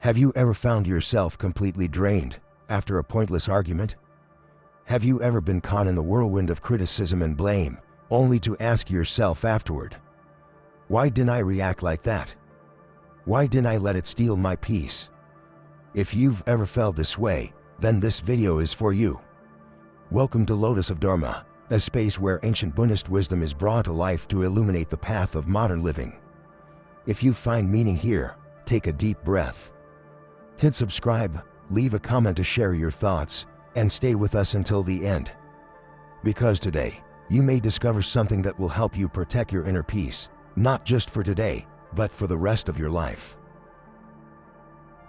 Have you ever found yourself completely drained after a pointless argument? Have you ever been caught in the whirlwind of criticism and blame, only to ask yourself afterward, why didn't I react like that? Why didn't I let it steal my peace? If you've ever felt this way, then this video is for you. Welcome to Lotus of Dharma, a space where ancient Buddhist wisdom is brought to life to illuminate the path of modern living. If you find meaning here, take a deep breath. Hit subscribe, leave a comment to share your thoughts, and stay with us until the end. Because today, you may discover something that will help you protect your inner peace, not just for today, but for the rest of your life.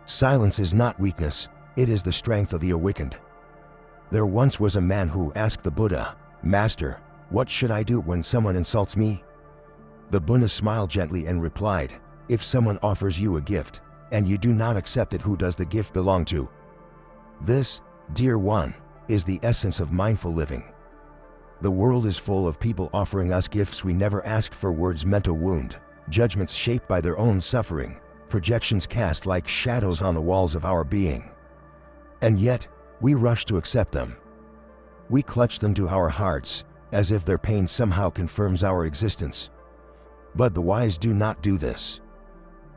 Silence is not weakness, it is the strength of the awakened. There once was a man who asked the Buddha, "Master, what should I do when someone insults me?" The Buddha smiled gently and replied, "If someone offers you a gift, and you do not accept it, who does the gift belong to?" This, dear one, is the essence of mindful living. The world is full of people offering us gifts we never asked for, words meant to wound, judgments shaped by their own suffering, projections cast like shadows on the walls of our being. And yet, we rush to accept them. We clutch them to our hearts, as if their pain somehow confirms our existence. But the wise do not do this.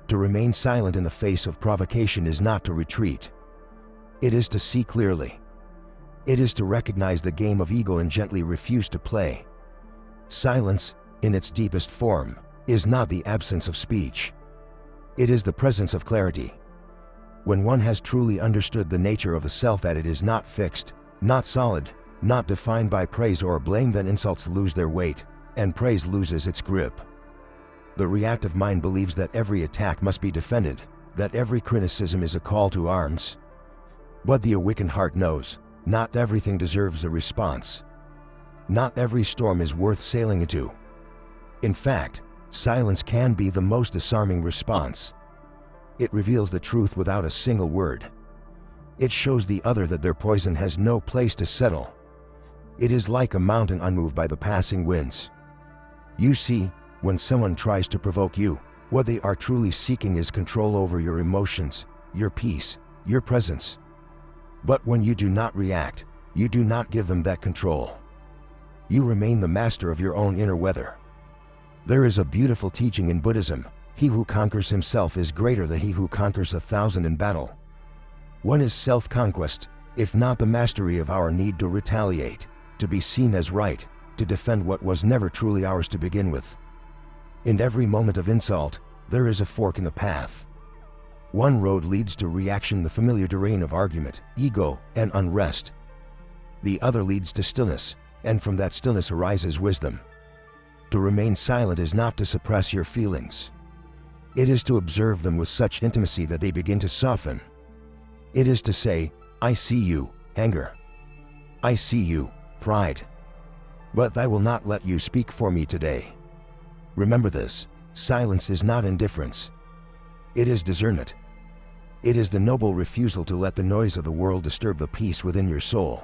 To remain silent in the face of provocation is not to retreat. It is to see clearly. It is to recognize the game of ego and gently refuse to play. Silence, in its deepest form, is not the absence of speech. It is the presence of clarity. When one has truly understood the nature of the self, that it is not fixed, not solid, not defined by praise or blame, then insults lose their weight, and praise loses its grip. The reactive mind believes that every attack must be defended, that every criticism is a call to arms. But the awakened heart knows, not everything deserves a response. Not every storm is worth sailing into. In fact, silence can be the most disarming response. It reveals the truth without a single word. It shows the other that their poison has no place to settle. It is like a mountain unmoved by the passing winds. You see, when someone tries to provoke you, what they are truly seeking is control over your emotions, your peace, your presence. But when you do not react, you do not give them that control. You remain the master of your own inner weather. There is a beautiful teaching in Buddhism: he who conquers himself is greater than he who conquers 1,000 in battle. What is self-conquest, if not the mastery of our need to retaliate, to be seen as right, to defend what was never truly ours to begin with? In every moment of insult, there is a fork in the path. One road leads to reaction, the familiar terrain of argument, ego, and unrest. The other leads to stillness, and from that stillness arises wisdom. To remain silent is not to suppress your feelings. It is to observe them with such intimacy that they begin to soften. It is to say, "I see you, anger. I see you, pride. But I will not let you speak for me today." Remember this: silence is not indifference. It is discernment. It is the noble refusal to let the noise of the world disturb the peace within your soul.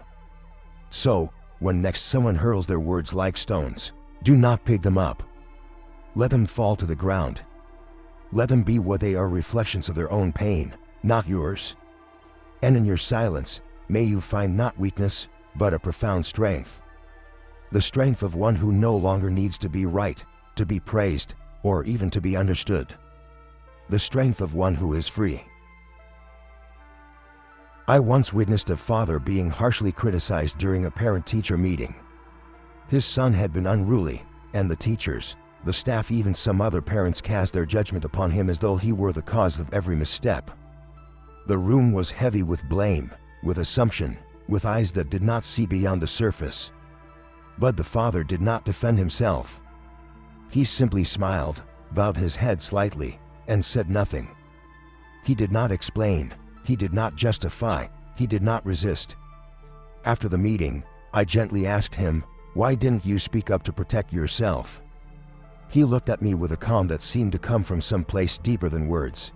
So, when next someone hurls their words like stones, do not pick them up. Let them fall to the ground. Let them be what they are, reflections of their own pain, not yours. And in your silence, may you find not weakness, but a profound strength. The strength of one who no longer needs to be right, to be praised, or even to be understood. The strength of one who is free. I once witnessed a father being harshly criticized during a parent-teacher meeting. His son had been unruly, and the teachers, the staff, even some other parents cast their judgment upon him as though he were the cause of every misstep. The room was heavy with blame, with assumption, with eyes that did not see beyond the surface. But the father did not defend himself. He simply smiled, bowed his head slightly, and said nothing. He did not explain, he did not justify, he did not resist. After the meeting, I gently asked him, "Why didn't you speak up to protect yourself?" He looked at me with a calm that seemed to come from some place deeper than words.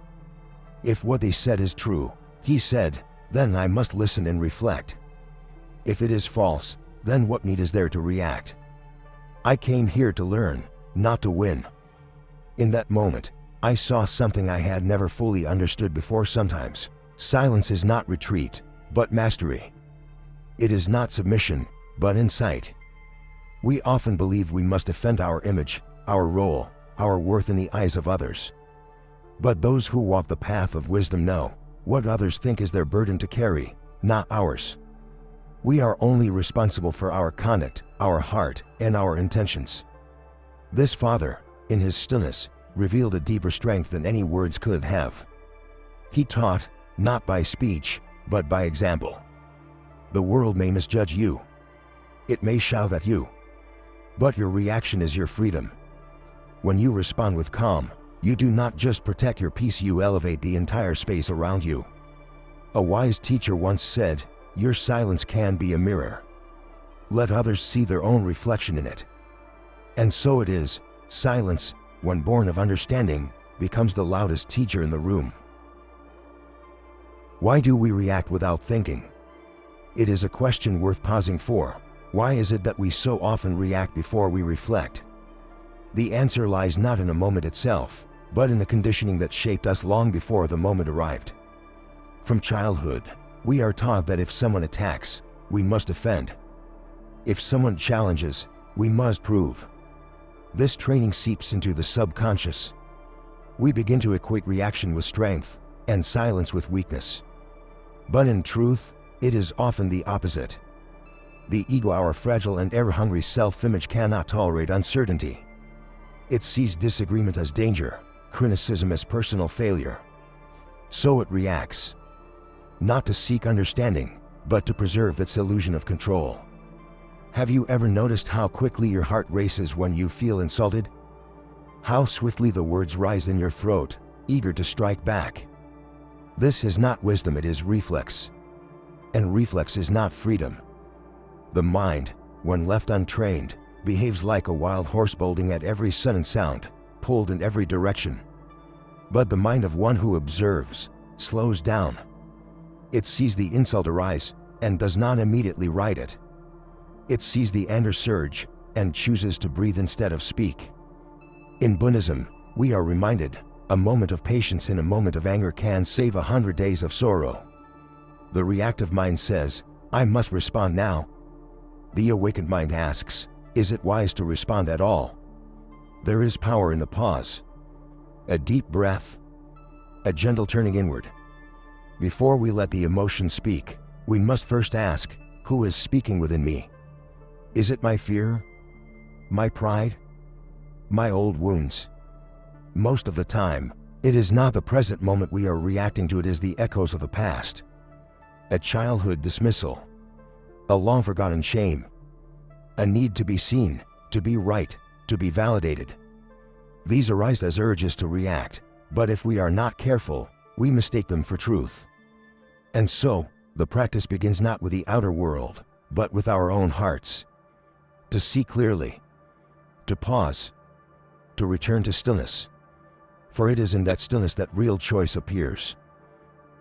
"If what they said is true," he said, "then I must listen and reflect. If it is false, then what need is there to react? I came here to learn, not to win." In that moment, I saw something I had never fully understood before. Sometimes, silence is not retreat, but mastery. It is not submission, but insight. We often believe we must defend our image, our role, our worth in the eyes of others. But those who walk the path of wisdom know what others think is their burden to carry, not ours. We are only responsible for our conduct, our heart, and our intentions. This Father, in his stillness, revealed a deeper strength than any words could have. He taught, not by speech, but by example. The world may misjudge you. It may shout at you. But your reaction is your freedom. When you respond with calm, you do not just protect your peace, you elevate the entire space around you. A wise teacher once said, "Your silence can be a mirror. Let others see their own reflection in it." And so it is, silence, when born of understanding, becomes the loudest teacher in the room. Why do we react without thinking? It is a question worth pausing for. Why is it that we so often react before we reflect? The answer lies not in a moment itself, but in the conditioning that shaped us long before the moment arrived. From childhood, we are taught that if someone attacks, we must defend. If someone challenges, we must prove. This training seeps into the subconscious. We begin to equate reaction with strength and silence with weakness. But in truth, it is often the opposite. The ego, our fragile and ever-hungry self-image, cannot tolerate uncertainty. It sees disagreement as danger, criticism as personal failure. So it reacts, not to seek understanding, but to preserve its illusion of control. Have you ever noticed how quickly your heart races when you feel insulted? How swiftly the words rise in your throat, eager to strike back? This is not wisdom, it is reflex. And reflex is not freedom. The mind, when left untrained, behaves like a wild horse bolting at every sudden sound, pulled in every direction. But the mind of one who observes slows down. It sees the insult arise and does not immediately right it. It sees the anger surge and chooses to breathe instead of speak. In Buddhism, we are reminded, a moment of patience in a moment of anger can save 100 days of sorrow. The reactive mind says, "I must respond now." The awakened mind asks, "Is it wise to respond at all?" There is power in the pause. A deep breath. A gentle turning inward. Before we let the emotion speak, we must first ask, who is speaking within me? Is it my fear? My pride? My old wounds? Most of the time, it is not the present moment we are reacting to, it is the echoes of the past. A childhood dismissal. A long-forgotten shame. A need to be seen, to be right, to be validated. These arise as urges to react, but if we are not careful, we mistake them for truth. And so, the practice begins not with the outer world, but with our own hearts. To see clearly. To pause. To return to stillness. For it is in that stillness that real choice appears.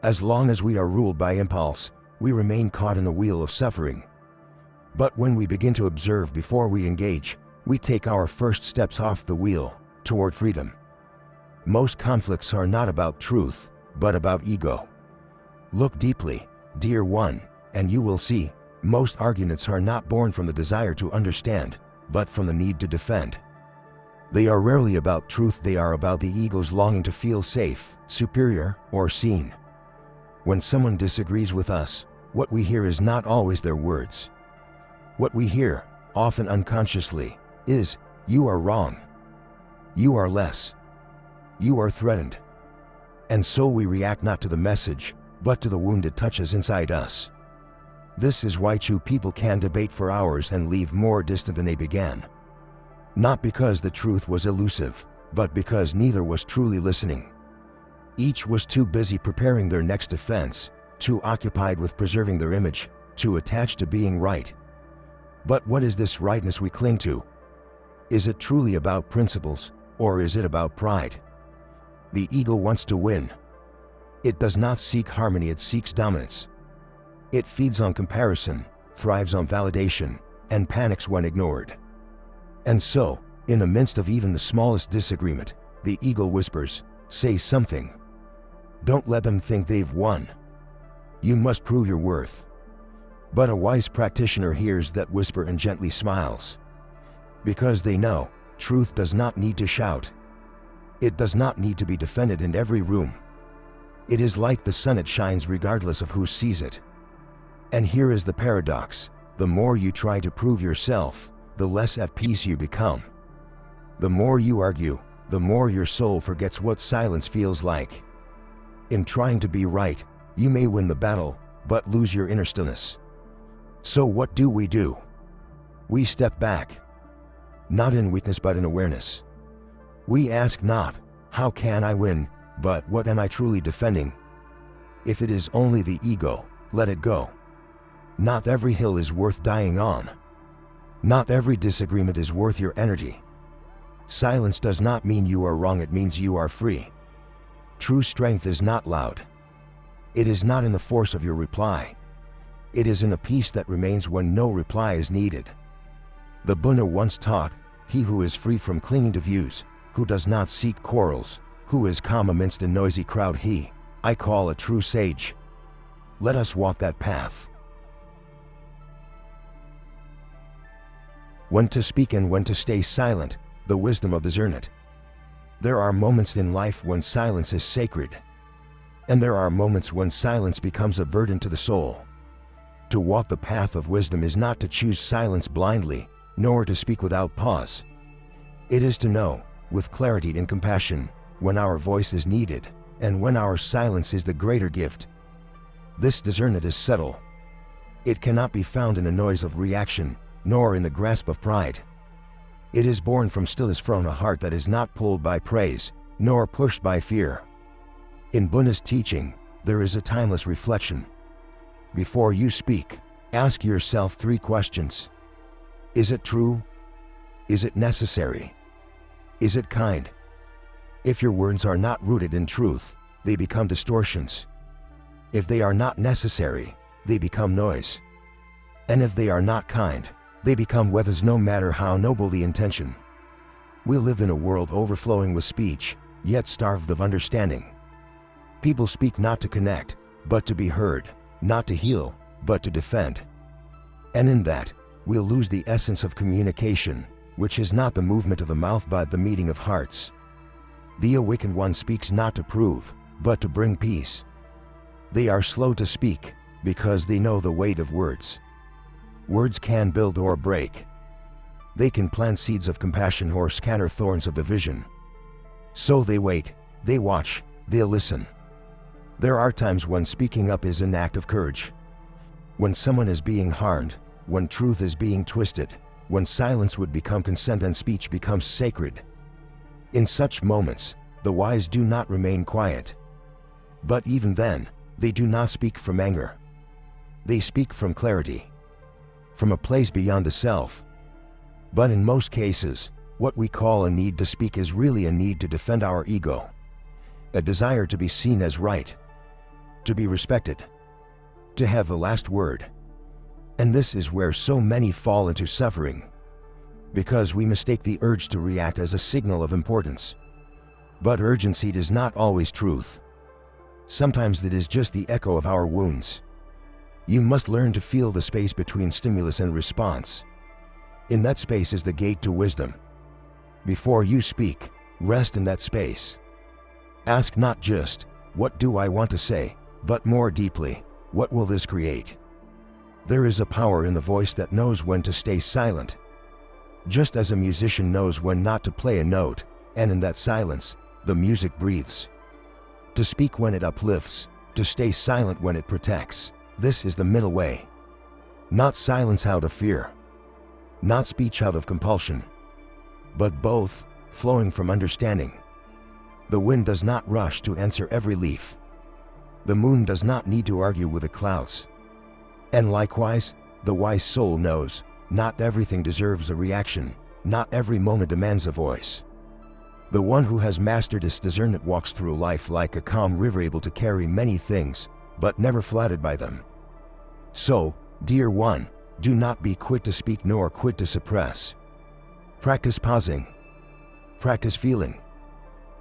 As long as we are ruled by impulse, we remain caught in the wheel of suffering. But when we begin to observe before we engage, we take our first steps off the wheel, toward freedom. Most conflicts are not about truth, but about ego. Look deeply, dear one, and you will see, most arguments are not born from the desire to understand, but from the need to defend. They are rarely about truth, they are about the ego's longing to feel safe, superior, or seen. When someone disagrees with us, what we hear is not always their words. What we hear, often unconsciously, is, "You are wrong. You are less. You are threatened." And so we react not to the message, but to the wound it touches inside us. This is why two people can debate for hours and leave more distant than they began. Not because the truth was elusive, but because neither was truly listening. Each was too busy preparing their next defense, too occupied with preserving their image, too attached to being right. But what is this rightness we cling to? Is it truly about principles, or is it about pride? The ego wants to win. It does not seek harmony, it seeks dominance. It feeds on comparison, thrives on validation, and panics when ignored. And so, in the midst of even the smallest disagreement, the ego whispers, Say something. Don't let them think they've won. You must prove your worth. But a wise practitioner hears that whisper and gently smiles. Because they know, truth does not need to shout. It does not need to be defended in every room. It is like the sun, it shines regardless of who sees it. And here is the paradox. The more you try to prove yourself, the less at peace you become. The more you argue, the more your soul forgets what silence feels like. In trying to be right, you may win the battle, but lose your inner stillness. So what do? We step back. Not in weakness but in awareness. We ask not, how can I win, but what am I truly defending? If it is only the ego, let it go. Not every hill is worth dying on. Not every disagreement is worth your energy. Silence does not mean you are wrong, it means you are free. True strength is not loud. It is not in the force of your reply. It is in a peace that remains when no reply is needed. The Buddha once taught, he who is free from clinging to views, who does not seek quarrels, who is calm amidst a noisy crowd, I call a true sage. Let us walk that path. When to speak and when to stay silent, the wisdom of discernment. There are moments in life when silence is sacred. And there are moments when silence becomes a burden to the soul. To walk the path of wisdom is not to choose silence blindly, nor to speak without pause. It is to know, with clarity and compassion, when our voice is needed, and when our silence is the greater gift. This discernment is subtle. It cannot be found in the noise of reaction, nor in the grasp of pride. It is born from stillness, from a heart that is not pulled by praise, nor pushed by fear. In Buddhist teaching, there is a timeless reflection. Before you speak, ask yourself 3 questions. Is it true? Is it necessary? Is it kind? If your words are not rooted in truth, they become distortions. If they are not necessary, they become noise. And if they are not kind, they become weapons, no matter how noble the intention. We live in a world overflowing with speech, yet starved of understanding. People speak not to connect, but to be heard, not to heal, but to defend. And in that, we'll lose the essence of communication, which is not the movement of the mouth but the meeting of hearts. The awakened one speaks not to prove, but to bring peace. They are slow to speak, because they know the weight of words. Words can build or break. They can plant seeds of compassion or scatter thorns of division. So they wait, they watch, they listen. There are times when speaking up is an act of courage. When someone is being harmed, when truth is being twisted, when silence would become consent and speech becomes sacred. In such moments, the wise do not remain quiet. But even then, they do not speak from anger. They speak from clarity, from a place beyond the self. But in most cases, what we call a need to speak is really a need to defend our ego. A desire to be seen as right, to be respected, to have the last word. And this is where so many fall into suffering, because we mistake the urge to react as a signal of importance. But urgency is not always truth. Sometimes it is just the echo of our wounds. You must learn to feel the space between stimulus and response. In that space is the gate to wisdom. Before you speak, rest in that space. Ask not just, what do I want to say, but more deeply, what will this create? There is a power in the voice that knows when to stay silent. Just as a musician knows when not to play a note, and in that silence, the music breathes. To speak when it uplifts, to stay silent when it protects. This is the middle way. Not silence out of fear. Not speech out of compulsion. But both, flowing from understanding. The wind does not rush to answer every leaf. The moon does not need to argue with the clouds. And likewise, the wise soul knows, not everything deserves a reaction, not every moment demands a voice. The one who has mastered this discernment walks through life like a calm river, able to carry many things, but never flooded by them. So, dear one, do not be quick to speak nor quick to suppress. Practice pausing. Practice feeling.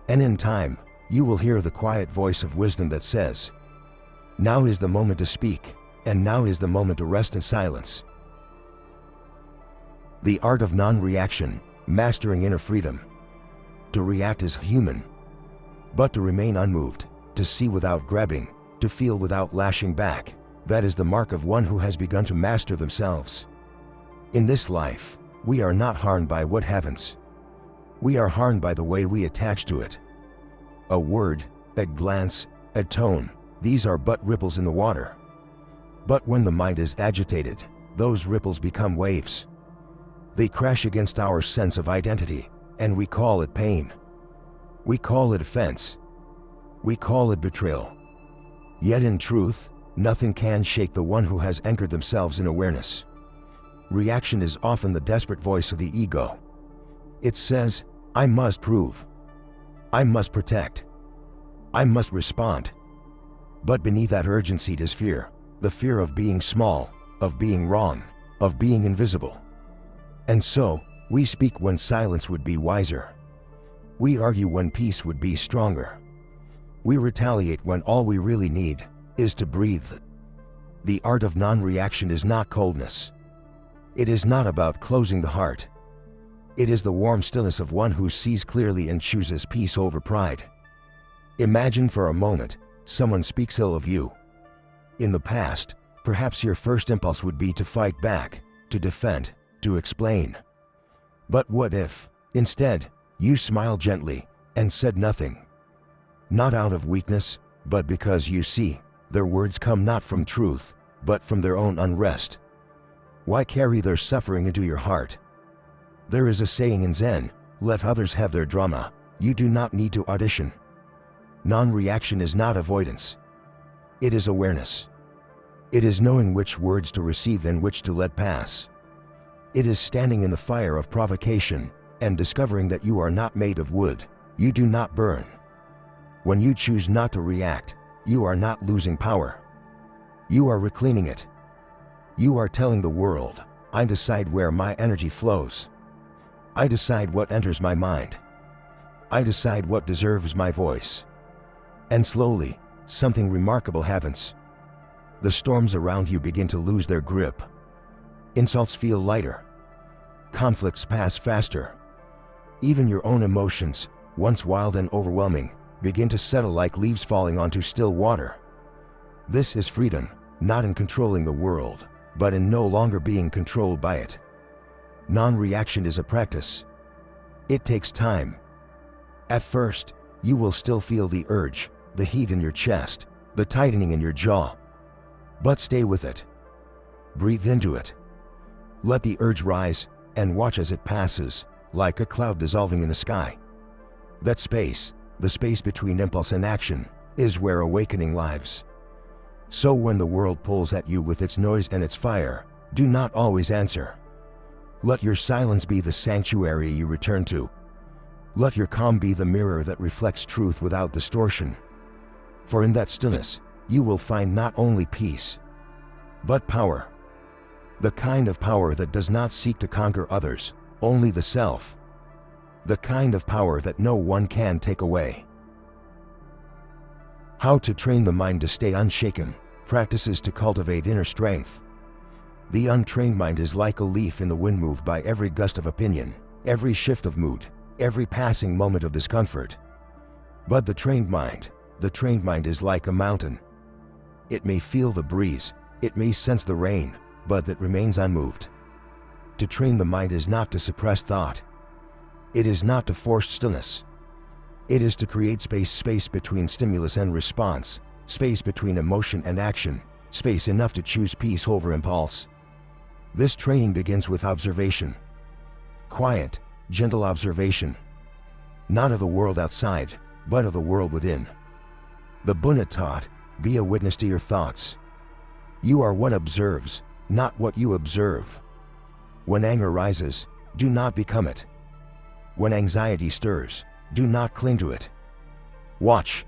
And in time, you will hear the quiet voice of wisdom that says, "Now is the moment to speak, and now is the moment to rest in silence." The art of non-reaction, mastering inner freedom. To react is human, but to remain unmoved, to see without grabbing, to feel without lashing back, that is the mark of one who has begun to master themselves. In this life, we are not harmed by what happens. We are harmed by the way we attach to it. A word, a glance, a tone, these are but ripples in the water. But when the mind is agitated, those ripples become waves. They crash against our sense of identity, and we call it pain. We call it offense. We call it betrayal. Yet in truth, nothing can shake the one who has anchored themselves in awareness. Reaction is often the desperate voice of the ego. It says, "I must prove. I must protect. I must respond." But beneath that urgency is fear, the fear of being small, of being wrong, of being invisible. And so, we speak when silence would be wiser. We argue when peace would be stronger. We retaliate when all we really need is to breathe. The art of non-reaction is not coldness. It is not about closing the heart. It is the warm stillness of one who sees clearly and chooses peace over pride. Imagine for a moment, someone speaks ill of you. In the past, perhaps your first impulse would be to fight back, to defend, to explain. But what if, instead, you smiled gently and said nothing? Not out of weakness, but because you see, their words come not from truth, but from their own unrest. Why carry their suffering into your heart? There is a saying in Zen, "Let others have their drama, you do not need to audition." Non-reaction is not avoidance. It is awareness. It is knowing which words to receive and which to let pass. It is standing in the fire of provocation and discovering that you are not made of wood, you do not burn. When you choose not to react, you are not losing power. You are reclaiming it. You are telling the world, "I decide where my energy flows. I decide what enters my mind. I decide what deserves my voice." And slowly, something remarkable happens. The storms around you begin to lose their grip. Insults feel lighter. Conflicts pass faster. Even your own emotions, once wild and overwhelming, begin to settle like leaves falling onto still water. This is freedom, not in controlling the world, but in no longer being controlled by it. Non-reaction is a practice. It takes time. At first, you will still feel the urge, the heat in your chest, the tightening in your jaw. But stay with it. Breathe into it. Let the urge rise, and watch as it passes, like a cloud dissolving in the sky. That space, the space between impulse and action, is where awakening lives. So when the world pulls at you with its noise and its fire, do not always answer. Let your silence be the sanctuary you return to. Let your calm be the mirror that reflects truth without distortion. For in that stillness, you will find not only peace, but power. The kind of power that does not seek to conquer others, only the self. The kind of power that no one can take away. How to train the mind to stay unshaken, practices to cultivate inner strength. The untrained mind is like a leaf in the wind, moved by every gust of opinion, every shift of mood, every passing moment of discomfort. But the trained mind is like a mountain. It may feel the breeze, it may sense the rain, but it remains unmoved. To train the mind is not to suppress thought. It is not to force stillness. It is to create space between stimulus and response, space between emotion and action, space enough to choose peace over impulse. This training begins with observation. Quiet, gentle observation. Not of the world outside, but of the world within. The Buddha taught, "Be a witness to your thoughts." You are what observes, not what you observe. When anger rises, do not become it. When anxiety stirs, do not cling to it. Watch.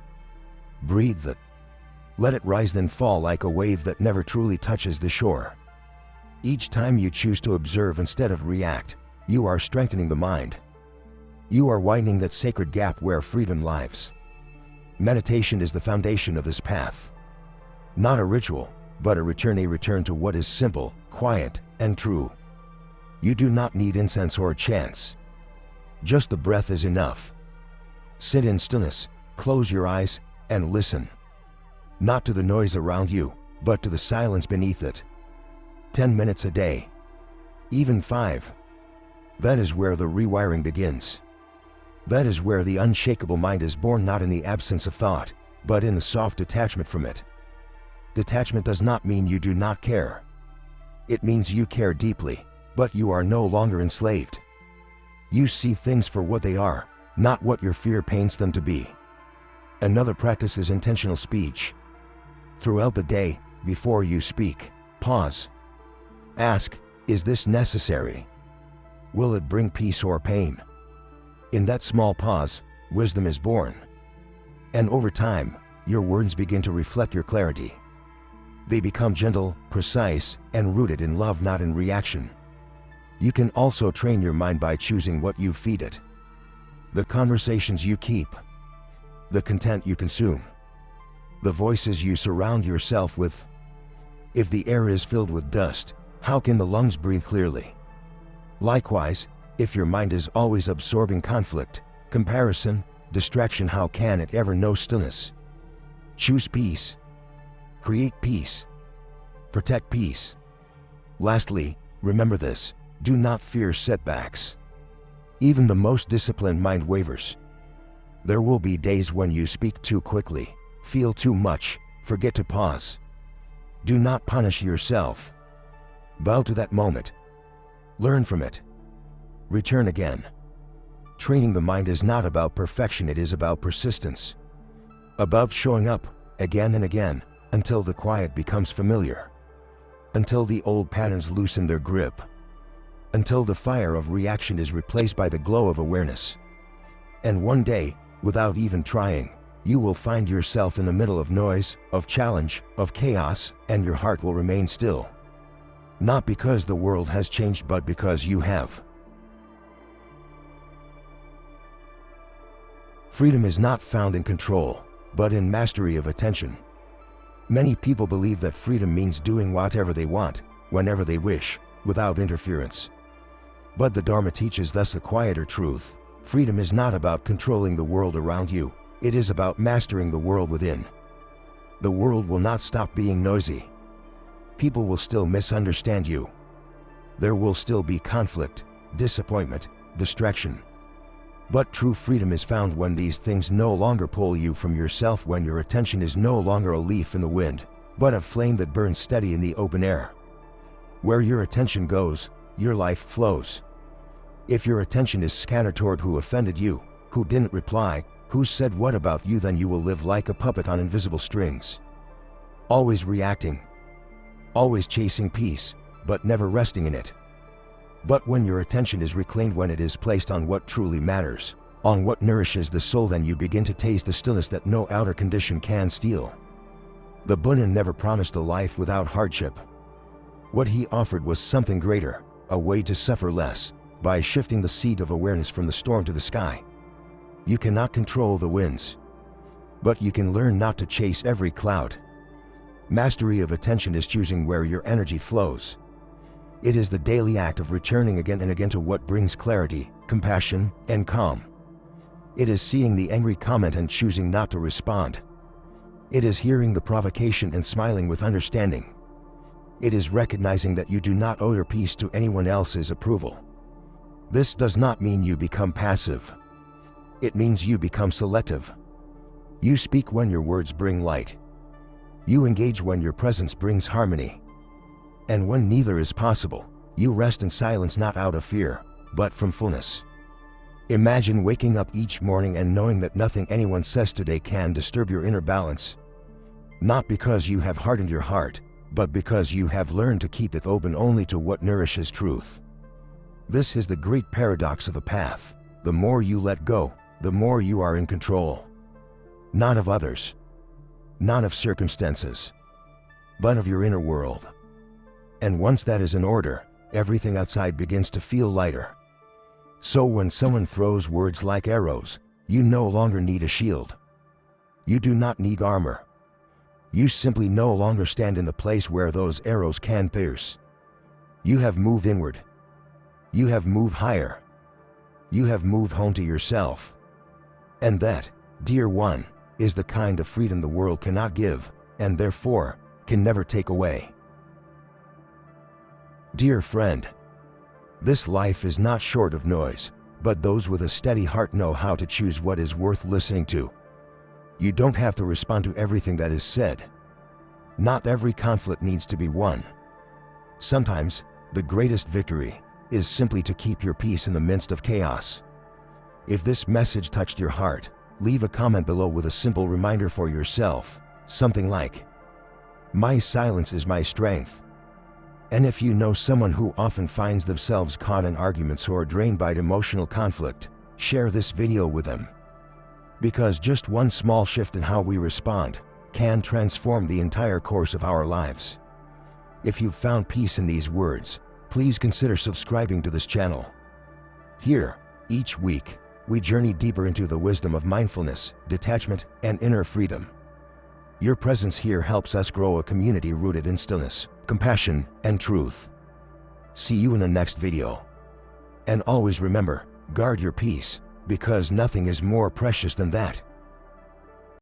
Breathe it. Let it rise then fall like a wave that never truly touches the shore. Each time you choose to observe instead of react, you are strengthening the mind. You are widening that sacred gap where freedom lives. Meditation is the foundation of this path. Not a ritual, but a return to what is simple, quiet, and true. You do not need incense or chants. Just the breath is enough. Sit in stillness, close your eyes, and listen. Not to the noise around you, but to the silence beneath it. 10 minutes a day. Even 5. That is where the rewiring begins. That is where the unshakable mind is born, not in the absence of thought, but in the soft detachment from it. Detachment does not mean you do not care. It means you care deeply, but you are no longer enslaved. You see things for what they are, not what your fear paints them to be. Another practice is intentional speech. Throughout the day, before you speak, pause. Ask, is this necessary? Will it bring peace or pain? In that small pause, wisdom is born. And over time, your words begin to reflect your clarity. They become gentle, precise, and rooted in love, not in reaction. You can also train your mind by choosing what you feed it. The conversations you keep. The content you consume. The voices you surround yourself with. If the air is filled with dust, how can the lungs breathe clearly? Likewise, if your mind is always absorbing conflict, comparison, distraction, how can it ever know stillness? Choose peace. Create peace. Protect peace. Lastly, remember this: do not fear setbacks. Even the most disciplined mind wavers. There will be days when you speak too quickly, feel too much, forget to pause. Do not punish yourself. Bow to that moment. Learn from it. Return again. Training the mind is not about perfection, it is about persistence. About showing up, again and again, until the quiet becomes familiar. Until the old patterns loosen their grip. Until the fire of reaction is replaced by the glow of awareness. And one day, without even trying, you will find yourself in the middle of noise, of challenge, of chaos, and your heart will remain still. Not because the world has changed, but because you have. Freedom is not found in control, but in mastery of attention. Many people believe that freedom means doing whatever they want, whenever they wish, without interference. But the Dharma teaches thus a quieter truth. Freedom is not about controlling the world around you, it is about mastering the world within. The world will not stop being noisy. People will still misunderstand you. There will still be conflict, disappointment, distraction. But true freedom is found when these things no longer pull you from yourself, when your attention is no longer a leaf in the wind, but a flame that burns steady in the open air. Where your attention goes, your life flows. If your attention is scattered toward who offended you, who didn't reply, who said what about you, then you will live like a puppet on invisible strings. Always reacting. Always chasing peace, but never resting in it. But when your attention is reclaimed, when it is placed on what truly matters, on what nourishes the soul, then you begin to taste the stillness that no outer condition can steal. The Buddha never promised a life without hardship. What he offered was something greater, a way to suffer less, by shifting the seat of awareness from the storm to the sky. You cannot control the winds, but you can learn not to chase every cloud. Mastery of attention is choosing where your energy flows. It is the daily act of returning again and again to what brings clarity, compassion, and calm. It is seeing the angry comment and choosing not to respond. It is hearing the provocation and smiling with understanding. It is recognizing that you do not owe your peace to anyone else's approval. This does not mean you become passive. It means you become selective. You speak when your words bring light. You engage when your presence brings harmony. And when neither is possible, you rest in silence, not out of fear, but from fullness. Imagine waking up each morning and knowing that nothing anyone says today can disturb your inner balance. Not because you have hardened your heart, but because you have learned to keep it open only to what nourishes truth. This is the great paradox of the path. The more you let go, the more you are in control. Not of others, not of circumstances, but of your inner world. And once that is in order, everything outside begins to feel lighter. So when someone throws words like arrows, you no longer need a shield. You do not need armor. You simply no longer stand in the place where those arrows can pierce. You have moved inward. You have moved higher. You have moved home to yourself. And that, dear one, is the kind of freedom the world cannot give, and therefore, can never take away. Dear friend, this life is not short of noise, but those with a steady heart know how to choose what is worth listening to. You don't have to respond to everything that is said. Not every conflict needs to be won. Sometimes, the greatest victory is simply to keep your peace in the midst of chaos. If this message touched your heart, leave a comment below with a simple reminder for yourself, something like, "My silence is my strength." And if you know someone who often finds themselves caught in arguments or drained by emotional conflict, share this video with them. Because just one small shift in how we respond can transform the entire course of our lives. If you've found peace in these words, please consider subscribing to this channel. Here, each week, we journey deeper into the wisdom of mindfulness, detachment, and inner freedom. Your presence here helps us grow a community rooted in stillness, compassion, and truth. See you in the next video. And always remember, guard your peace, because nothing is more precious than that.